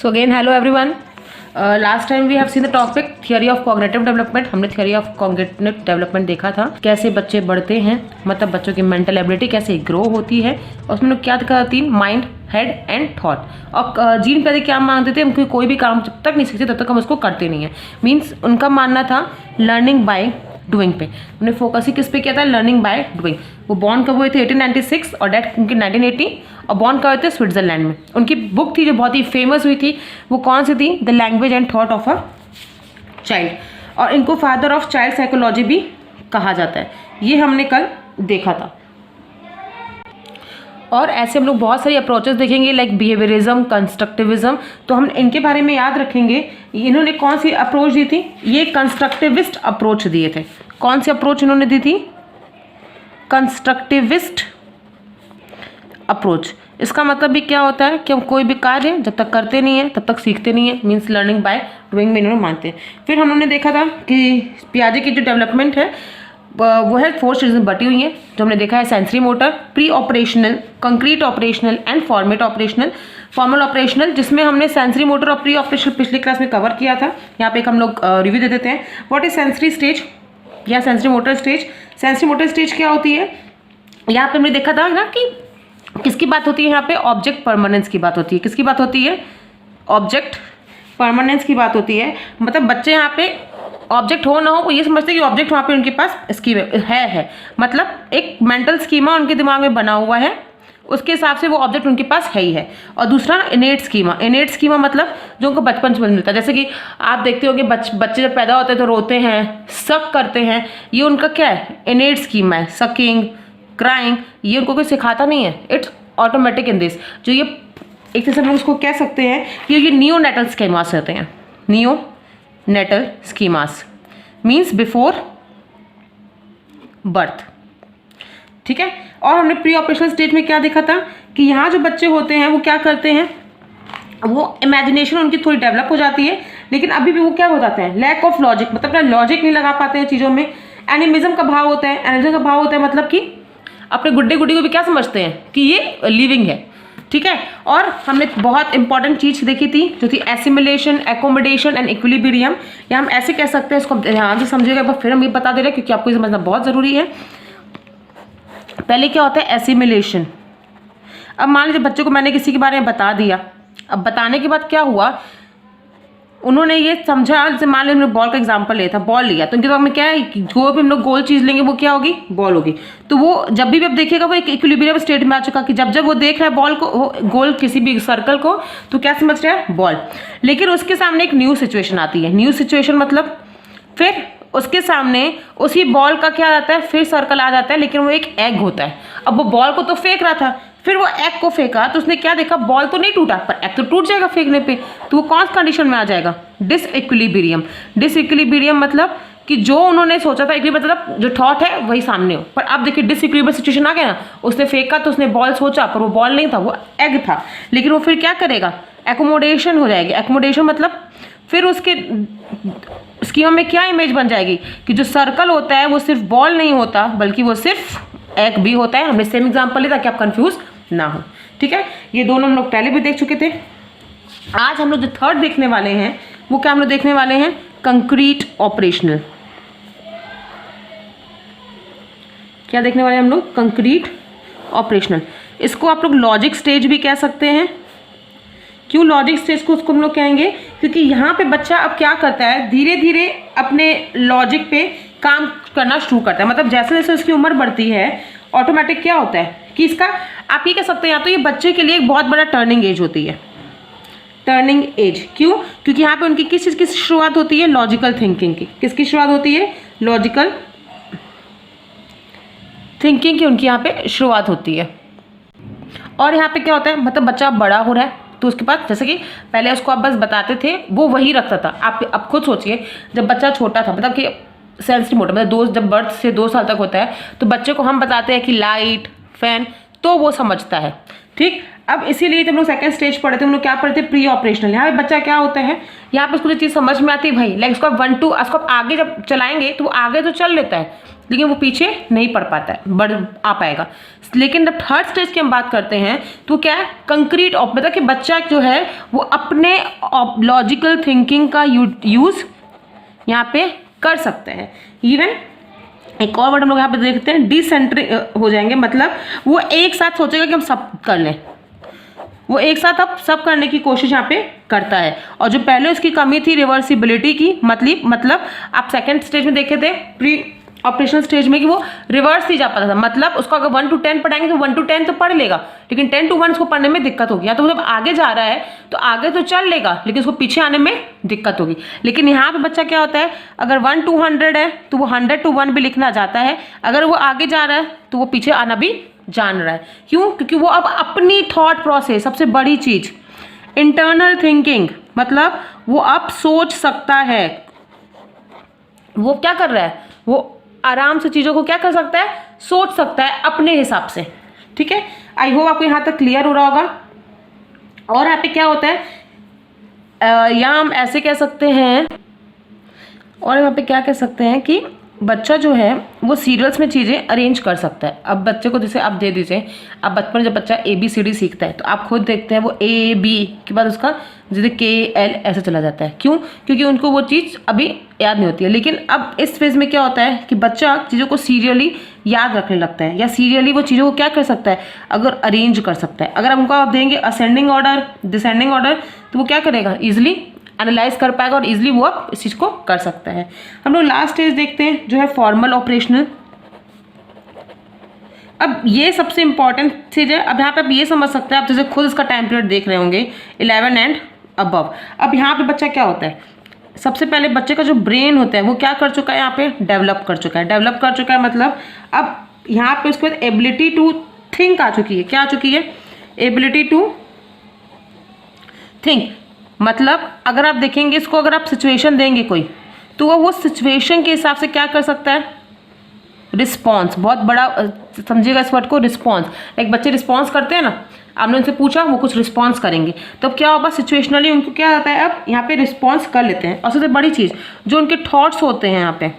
So again, hello everyone. Last time we have seen the topic theory of cognitive development. हमने theory of cognitive development देखा था, कैसे बच्चे बढ़ते हैं, मतलब बच्चों की mental ability कैसे ग्रो होती है, और उसमें लोग क्या दिखा थी, माइंड, हेड एंड थॉट। और जीन पहले क्या मानते थे, हम कोई भी काम जब तक नहीं सीखते तब तक हम उसको करते नहीं है। मीन्स उनका मानना था लर्निंग बाय डूइंग पे। उन्हें फोकस ही किस पे किया था, लर्निंग बाय डूइंग। वो बॉर्न कब हुए थे, 1896, और डेथ उनकी 1980, और बॉर्न कब हुए थे, स्विट्जरलैंड में। उनकी बुक थी जो बहुत ही फेमस हुई थी, वो कौन सी थी, the language and thought of a child. और इनको फादर ऑफ चाइल्ड साइकोलॉजी भी कहा जाता है। ये हमने कल देखा था। और ऐसे हम लोग बहुत सारी अप्रोचेस देखेंगे, लाइक बिहेवियरिज्म, कंस्ट्रक्टिविज्म। तो हम इनके बारे में याद रखेंगे। इन्होंने कौन सी अप्रोच दी थी, ये कंस्ट्रक्टिविस्ट अप्रोच दिए थे। कौन सी अप्रोच इन्होंने दी थी, कंस्ट्रक्टिविस्ट अप्रोच। इसका मतलब भी क्या होता है कि हम कोई भी कार्य जब तक करते नहीं है तब तक सीखते नहीं है। मीन्स लर्निंग बाय डूइंग में इन्होंने मानते हैं। फिर हमने देखा था कि पियाजे की जो डेवलपमेंट है वो है 4 स्टेजेस में बटी हुई है। जो हमने देखा है sensory motor, pre operational, concrete operational and format operational, formal operational, जिसमें हमने सेंसरी मोटर और प्री ऑपरेशनल पिछली क्लास में कवर किया था। यहाँ पे एक हम लोग रिव्यू दे देते हैं। व्हाट इज सेंसरी स्टेज या sensory motor stage. Sensory motor stage क्या होती है, यहाँ पे हमने देखा था ना कि किसकी बात होती है, यहाँ पे ऑब्जेक्ट परमानेंस की बात होती है। किसकी बात होती है, ऑब्जेक्ट परमानेंस की बात होती है। मतलब बच्चे यहाँ पे ऑब्जेक्ट हो ना हो वो ये समझते हैं कि ऑब्जेक्ट वहाँ पे उनके पास स्कीम है। मतलब एक मेंटल स्कीमा उनके दिमाग में बना हुआ है, उसके हिसाब से वो ऑब्जेक्ट उनके पास है ही है। और दूसरा इनेट स्कीमा। इनेट स्कीमा मतलब जो उनको बचपन से मिलता है। जैसे कि आप देखते हो कि बच्चे जब पैदा होते हैं तो रोते हैं, सक करते हैं, ये उनका क्या है, इनेट स्कीमा है। सकिंग, क्राइंग, ये उनको कोई सिखाता नहीं है, इट्स ऑटोमेटिक इन दिस। जो ये एक तरह से हम उसको कह सकते हैं कि ये नियोनेटल स्कीमास होते हैं। Neonatal schemas means before birth, ठीक है। और हमने प्री ऑपरेशनल स्टेज में क्या देखा था कि यहाँ जो बच्चे होते हैं वो क्या करते हैं, वो इमेजिनेशन उनकी थोड़ी डेवलप हो जाती है, लेकिन अभी भी वो क्या हो जाते हैं, लैक ऑफ लॉजिक, मतलब अपना लॉजिक नहीं लगा पाते हैं चीज़ों में। एनिमिज्म का भाव होता है। एनिमिज्म का भाव होता है मतलब कि अपने गुड्डे गुड्डी को भी क्या समझते हैं कि ये लिविंग है, ठीक है। और हमने बहुत इंपॉर्टेंट चीज़ देखी थी जो थी एसिमिलेशन, एकोमोडेशन एंड इक्विलिब्रियम। या हम ऐसे कह सकते हैं, इसको ध्यान से समझिएगा, एक बार फिर हम ये बता दे रहे हैं क्योंकि आपको ये समझना बहुत ज़रूरी है। पहले क्या होता है, एसिमिलेशन। अब मान लीजिए बच्चों को मैंने किसी के बारे में बता दिया, अब बताने के बाद क्या हुआ, उन्होंने ये समझा, जैसे मान लीजिए हमने बॉल का एग्जांपल लिया था, बॉल लिया तो उनके दिमाग में क्या है कि जो भी हम लोग गोल चीज़ लेंगे वो क्या होगी, बॉल होगी। तो वो जब भी अब देखेगा वो एक इक्विलिब्रियम स्टेट में आ चुका कि जब वो देख रहा है बॉल को, गोल किसी भी सर्कल को, तो क्या समझ रहा है, बॉल। लेकिन उसके सामने एक न्यू सिचुएशन आती है। न्यू सिचुएशन मतलब फिर उसके सामने उसी बॉल का क्या आता है, फिर सर्कल आ जाता है, लेकिन वो एक एग होता है। अब वो बॉल को तो फेंक रहा था, फिर वो एग को फेंका तो उसने क्या देखा, बॉल तो नहीं टूटा पर एग तो टूट जाएगा फेंकने पे। तो वो कौन सी कंडीशन में आ जाएगा, डिसइक्विलिब्रियम। डिसइक्विलिब्रियम मतलब कि जो उन्होंने सोचा था, मतलब जो थॉट है वही सामने हो, पर अब देखिए डिसइक्विलिब्रियम सिचुएशन आ गया ना। उसने फेंका तो उसने बॉल सोचा पर वो बॉल नहीं था, वो एग था। लेकिन वो फिर क्या करेगा, एकोमोडेशन हो जाएगी। एकोमोडेशन मतलब फिर उसके स्कीमा में क्या इमेज बन जाएगी कि जो सर्कल होता है वो सिर्फ बॉल नहीं होता बल्कि वो सिर्फ एग भी होता है। हमने सेम एग्जांपल लिया ताकि आप कंफ्यूज ना हो, ठीक है। ये दोनों हम लोग पहले भी देख चुके थे। आज हम लोग जो थर्ड देखने वाले हैं वो क्या हम लोग देखने वाले हैं, कंक्रीट ऑपरेशनल। क्या देखने वाले हैं हम लोग, कंक्रीट ऑपरेशनल। इसको आप लोग लॉजिक स्टेज भी कह सकते हैं। क्यों लॉजिक स्टेज को उसको हम लोग कहेंगे, क्योंकि यहाँ पे बच्चा अब क्या करता है, धीरे धीरे अपने लॉजिक पे काम करना शुरू करता है। मतलब जैसे जैसे उसकी उम्र बढ़ती है ऑटोमेटिक क्या होता है कि इसका आप ये कह सकते हैं, या तो ये बच्चे के लिए एक बहुत बड़ा टर्निंग एज होती है। टर्निंग एज क्यों, क्योंकि यहाँ पे उनकी किस चीज़ की शुरुआत होती है, लॉजिकल थिंकिंग की। किसकी शुरुआत होती है, लॉजिकल थिंकिंग की उनकी यहाँ पे शुरुआत होती है। और यहाँ पे क्या होता है, मतलब बच्चा बड़ा हो रहा है तो उसके पास, जैसे कि पहले उसको आप बस बताते थे वो वही रखता था। आप अब खुद सोचिए, जब बच्चा छोटा था, मतलब कि सेंसरी मोटर मतलब जब बर्थ से 2 साल तक होता है तो बच्चे को हम बताते हैं कि लाइट, फैन, तो वो समझता है, ठीक। अब इसीलिए जब हम लोग सेकंड स्टेज पढ़े थे, हम लोग क्या पढ़े थे, प्री ऑपरेशनल। यहाँ पे बच्चा क्या होता है, यहाँ पे उसको जो चीज़ समझ में आती है भाई, लाइक उसको 1 2 उसको आप आगे जब चलाएंगे तो वो आगे तो चल लेता है, लेकिन वो पीछे नहीं पड़ पाता है, बढ़ आ पाएगा। लेकिन जब थर्ड स्टेज की हम बात करते हैं तो क्या है, कंक्रीट मतलब कि बच्चा जो है वो अपने लॉजिकल थिंकिंग का यूज यहाँ पे कर सकते हैं। इवन एक और वर्ड हम लोग यहाँ पे देखते हैं, डिसेंट्रिक हो जाएंगे, मतलब वो एक साथ सोचेगा कि हम सब कर लें, वो एक साथ अब सब करने की कोशिश यहाँ पे करता है। और जो पहले उसकी कमी थी रिवर्सिबिलिटी की, मतलब आप सेकंड स्टेज में देखे थे प्री ऑपरेशनल स्टेज में कि वो रिवर्स नहीं जा पाता था, मतलब उसको अगर 1 to 10 पढ़ाएंगे तो 1 to 10 तो पढ़ लेगा, लेकिन 10 to 1 उसको पढ़ने में दिक्कत होगी। या तो जब आगे जा रहा है तो आगे तो चल लेगा, लेकिन उसको पीछे आने में दिक्कत होगी। लेकिन यहाँ पे बच्चा क्या होता है, अगर 1 to 100 है तो वो 100 to 1 भी लिखना जाता है, अगर वो आगे जा रहा है तो वो पीछे आना भी जान रहा है। क्यों? क्योंकि वो अब अपनी थॉट प्रोसेस, सबसे बड़ी चीज इंटरनल थिंकिंग, मतलब वो अब सोच सकता है। वो क्या कर रहा है, वो आराम से चीज़ों को क्या कर सकता है, सोच सकता है अपने हिसाब से। ठीक है, आई होप आपको यहाँ तक क्लियर हो रहा होगा। और यहाँ पे क्या होता है, यहाँ हम ऐसे कह सकते हैं, और यहाँ पे क्या कह सकते हैं कि बच्चा जो है वो सीरियल्स में चीज़ें अरेंज कर सकता है। अब बच्चे को जैसे आप दे दीजिए, अब बचपन में जब बच्चा ABCD सीखता है तो आप खुद देखते हैं वो A-B के बाद उसका जैसे K-L ऐसे चला जाता है। क्यों? क्योंकि उनको वो चीज़ अभी याद नहीं होती है। लेकिन अब इस फेज़ में क्या होता है कि बच्चा चीज़ों को सीरियली याद रखने लगता है, या सीरियली वो चीज़ों को क्या कर सकता है, अगर अरेंज कर सकता है। अगर हमको आप देंगे असेंडिंग ऑर्डर, डिसेंडिंग ऑर्डर, तो वो क्या करेगा, ईजिली एनालाइज कर पाएगा और इजीली वो अब इस चीज़ को कर सकता है। हम लोग लास्ट स्टेज देखते हैं जो है फॉर्मल ऑपरेशनल। अब ये सबसे इंपॉर्टेंट चीज़ है। अब यहाँ पे आप ये समझ सकते हैं, आप जैसे खुद इसका टाइम पीरियड देख रहे होंगे 11 एंड अबव। अब यहाँ पे बच्चा क्या होता है, सबसे पहले बच्चे का जो ब्रेन होता है वो क्या कर चुका है, यहाँ पे डेवलप कर चुका है। मतलब अब यहाँ पे उसके बाद एबिलिटी टू थिंक आ चुकी है। क्या आ चुकी है, एबिलिटी टू थिंक। मतलब अगर आप देखेंगे इसको, अगर आप सिचुएशन देंगे कोई, तो वो सिचुएशन के हिसाब से क्या कर सकता है, रिस्पॉन्स। बहुत बड़ा समझिएगा इस वर्ड को, रिस्पॉन्स। लाइक बच्चे रिस्पॉन्स करते हैं ना, आपने उनसे पूछा वो कुछ रिस्पॉन्स करेंगे, तो अब क्या होगा, सिचुएशनली उनको क्या आता है, अब यहाँ पे रिस्पॉन्स कर लेते हैं। और सबसे बड़ी चीज़ जो उनके थॉट्स होते हैं, यहाँ पे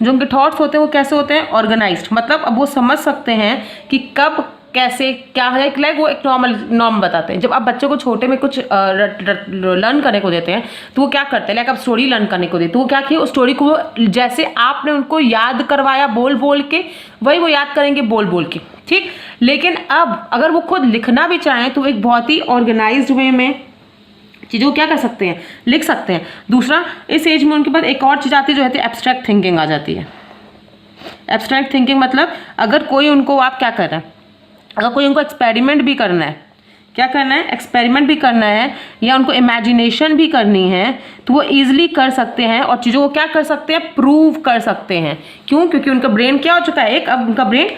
जो उनके थॉट्स होते हैं वो कैसे होते हैं, ऑर्गेनाइज्ड। मतलब अब वो समझ सकते हैं कि कब कैसे क्या है, लाइक वो एक नॉर्म बताते हैं। जब आप बच्चे को छोटे में कुछ लर्न करने को देते हैं तो वो क्या करते हैं, लाइक आप स्टोरी लर्न करने को देते तो वो क्या किए, उस स्टोरी को जैसे आपने उनको याद करवाया बोल बोल के, वही वो याद करेंगे बोल बोल के। ठीक, लेकिन अब अगर वो खुद लिखना भी चाहें तो एक बहुत ही ऑर्गेनाइज्ड वे में चीज़ों को क्या कर सकते हैं, लिख सकते हैं। दूसरा, इस एज में उनके पास एक और चीज़ आती है जो है एब्स्ट्रैक्ट थिंकिंग आ जाती है। एब्स्ट्रैक्ट थिंकिंग मतलब अगर कोई उनको, आप क्या कर रहे हैं, अगर कोई उनको एक्सपेरिमेंट भी करना है, क्या करना है, एक्सपेरिमेंट भी करना है, या उनको इमेजिनेशन भी करनी है, तो वो ईजिली कर सकते हैं और चीज़ों को क्या कर सकते हैं, प्रूव कर सकते हैं। क्यों? क्योंकि उनका ब्रेन क्या हो चुका है, एक अब उनका ब्रेन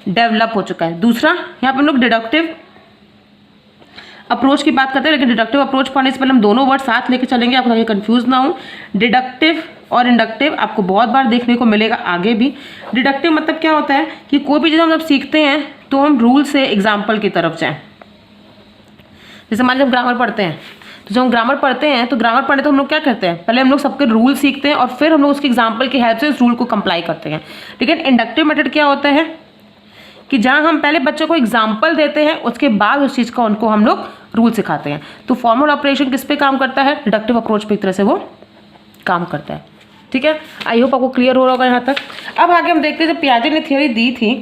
डेवलप हो चुका है। दूसरा, यहाँ पे हम लोग डिडक्टिव अप्रोच की बात करते हैं, लेकिन डिडक्टिव अप्रोच पढ़ने से पहले हम दोनों वर्ड साथ लेके चलेंगे, आपको ताकि कंफ्यूज ना हो। डिडक्टिव और इंडक्टिव आपको बहुत बार देखने को मिलेगा आगे भी। डिडक्टिव मतलब क्या होता है कि कोई भी चीज़ हम जब सीखते हैं तो हम रूल से एग्जाम्पल की तरफ जाएं। जैसे मान लीजिए हम ग्रामर पढ़ते हैं, तो जब हम ग्रामर पढ़ते हैं तो ग्रामर पढ़े तो हम लोग क्या करते हैं, पहले हम लोग सबके रूल सीखते हैं और फिर हम लोग उसके एग्जाम्पल की हेल्प से उस रूल को कंप्लाई करते हैं। लेकिन इंडक्टिव मेथड क्या होता है कि जहाँ हम पहले बच्चों को एग्जाम्पल देते हैं, उसके बाद उस चीज़ का उनको हम लोग रूल सिखाते हैं। तो फॉर्मल ऑपरेशन किस पे काम करता है, डिडक्टिव अप्रोच पे एक तरह से वो काम करता है। ठीक है, आई होप आपको क्लियर हो रहा होगा यहाँ तक। अब आगे हम देखते हैं, जब पियाजे ने थियोरी दी थी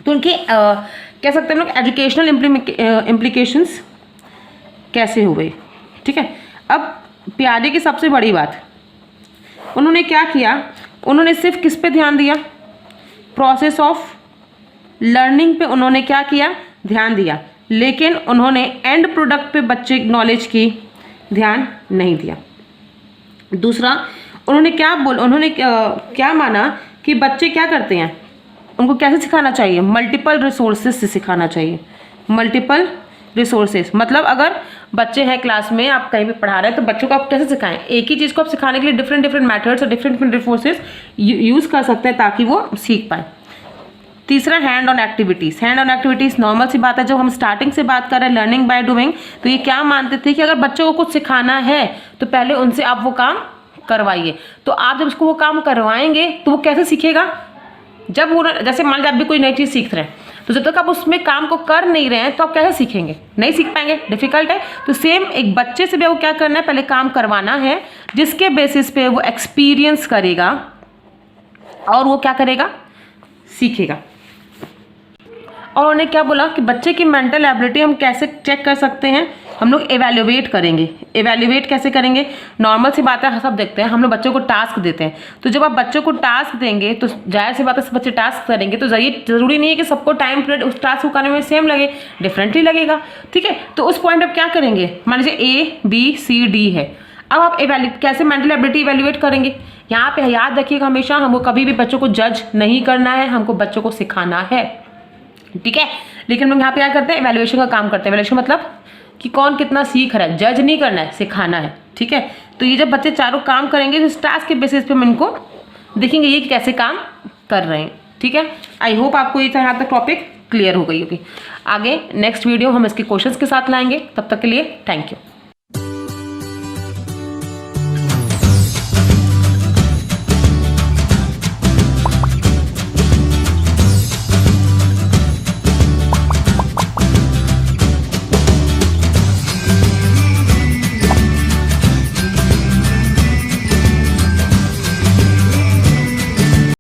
तो उनकी कह सकते हैं हम लोग एजुकेशनल इम्प्लीकेशंस कैसे हुए। ठीक है, अब पियाजे की सबसे बड़ी बात, उन्होंने क्या किया, उन्होंने सिर्फ किस पे ध्यान दिया, प्रोसेस ऑफ लर्निंग पे उन्होंने क्या किया, ध्यान दिया। लेकिन उन्होंने एंड प्रोडक्ट पे बच्चे नॉलेज की ध्यान नहीं दिया। दूसरा, उन्होंने क्या माना कि बच्चे क्या करते हैं, उनको कैसे सिखाना चाहिए, मल्टीपल रिसोर्सेज से सिखाना चाहिए। मल्टीपल रिसोर्सेज मतलब अगर बच्चे हैं क्लास में, आप कहीं भी पढ़ा रहे हैं, तो बच्चों को आप कैसे सिखाएं, एक ही चीज़ को आप सिखाने के लिए डिफरेंट डिफरेंट मेथड्स और डिफरेंट रिसोर्सेज यूज़ कर सकते हैं ताकि वो सीख पाए। तीसरा, hand on activities. Hand on activities normal सी बात है, जब हम स्टार्टिंग से बात कर रहे हैं लर्निंग बाय डूइंग, तो ये क्या मानते थे कि अगर बच्चों को कुछ सिखाना है तो पहले उनसे आप वो काम करवाइए। तो आप जब उसको वो काम करवाएंगे तो वो कैसे सीखेगा? जब वो, जैसे मान लीजिए आप भी कोई नई चीज़ सीख रहे हैं, तो जब तक आप उसमें काम को कर नहीं रहे हैं तो आप कैसे सीखेंगे? नहीं सीख पाएंगे, डिफिकल्ट है। तो सेम एक बच्चे से भी वो क्या करना है, पहले काम करवाना है, जिसके बेसिस पे वो एक्सपीरियंस करेगा और वो क्या करेगा, सीखेगा। और उन्होंने क्या बोला कि बच्चे की मेंटल एबिलिटी हम कैसे चेक कर सकते हैं? हम लोग एवेल्युएट करेंगे। एवेल्युएट कैसे करेंगे? नॉर्मल सी बात है, सब देखते हैं, हम लोग बच्चों को टास्क देते हैं। तो जब आप बच्चों को टास्क देंगे तो जाहिर सी बात है बच्चे टास्क करेंगे, तो जरूरी नहीं है कि सबको टाइम पीरियड उस टास्क को करने में सेम लगे, डिफरेंटली लगेगा। ठीक है, तो उस पॉइंट आप क्या करेंगे? मान लीजिए ABCD है, अब आप कैसे मेंटल एबिलिटी इवेल्युएट करेंगे? यहाँ पे याद रखिएगा हमेशा, हमको कभी भी बच्चों को जज नहीं करना है, हमको बच्चों को सिखाना है। ठीक है, लेकिन हम लोग यहाँ पे क्या करते हैं, इवैल्यूएशन का काम करते हैं। इवैल्यूएशन मतलब कि कौन कितना सीख रहा है, जज नहीं करना है, सिखाना है। ठीक है, तो ये जब बच्चे चारों काम करेंगे तो इस टास्क के बेसिस पे हम इनको देखेंगे ये कैसे काम कर रहे हैं। ठीक है, आई होप आपको ये यहाँ तक टॉपिक क्लियर हो गई होगी। आगे नेक्स्ट वीडियो हम इसके क्वेश्चंस के साथ लाएंगे, तब तक के लिए थैंक यू।